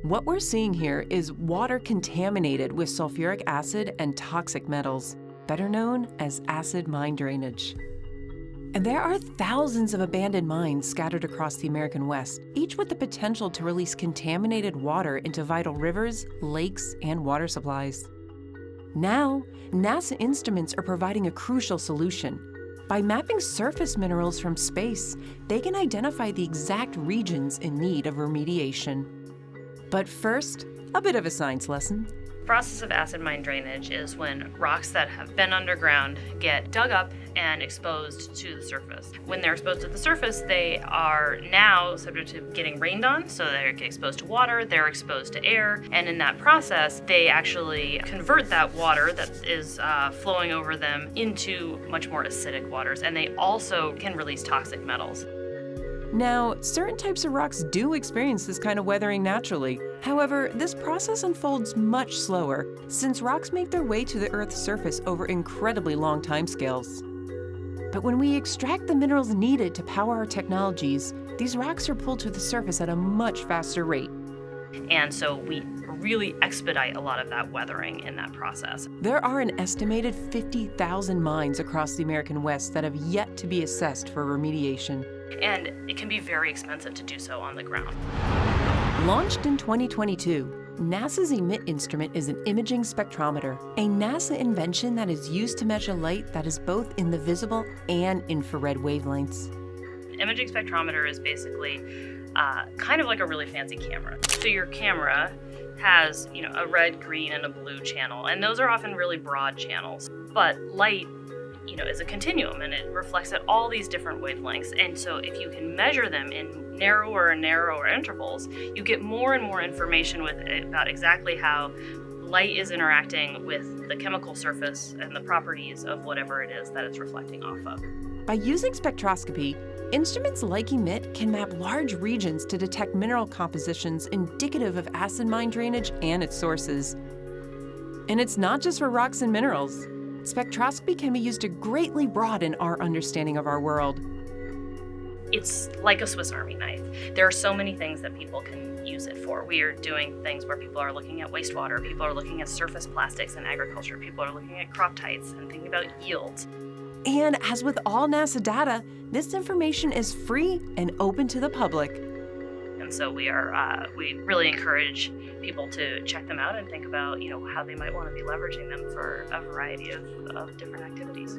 What we're seeing here is water contaminated with sulfuric acid and toxic metals, better known as acid mine drainage. And there are thousands of abandoned mines scattered across the American West, each with the potential to release contaminated water into vital rivers, lakes, and water supplies. Now, NASA instruments are providing a crucial solution. By mapping surface minerals from space, they can identify the exact regions in need of remediation. But first, a bit of a science lesson. The process of acid mine drainage is when rocks that have been underground get dug up and exposed to the surface. When they're exposed to the surface, they are now subject to getting rained on, so they're exposed to water, they're exposed to air, and in that process, they actually convert that water that is flowing over them into much more acidic waters, and they also can release toxic metals. Now, certain types of rocks do experience this kind of weathering naturally. However, this process unfolds much slower, since rocks make their way to the Earth's surface over incredibly long timescales. But when we extract the minerals needed to power our technologies, these rocks are pulled to the surface at a much faster rate. And so we really expedite a lot of that weathering in that process. There are an estimated 50,000 mines across the American West that have yet to be assessed for remediation. And it can be very expensive to do so on the ground. Launched in 2022, NASA's EMIT instrument is an imaging spectrometer, a NASA invention that is used to measure light that is both in the visible and infrared wavelengths. An imaging spectrometer is basically kind of like a really fancy camera. So your camera has, a red, green, and a blue channel, and those are often really broad channels. But light is a continuum, and it reflects at all these different wavelengths. And so if you can measure them in narrower and narrower intervals, you get more and more information about exactly how light is interacting with the chemical surface and the properties of whatever it is that it's reflecting off of. By using spectroscopy, instruments like EMIT can map large regions to detect mineral compositions indicative of acid mine drainage and its sources. And it's not just for rocks and minerals. Spectroscopy can be used to greatly broaden our understanding of our world. It's like a Swiss Army knife. There are so many things that people can use it for. We are doing things where people are looking at wastewater, people are looking at surface plastics in agriculture, people are looking at crop types and thinking about yields. And as with all NASA data, this information is free and open to the public. And so we really encourage people to check them out and think about, how they might want to be leveraging them for a variety of different activities.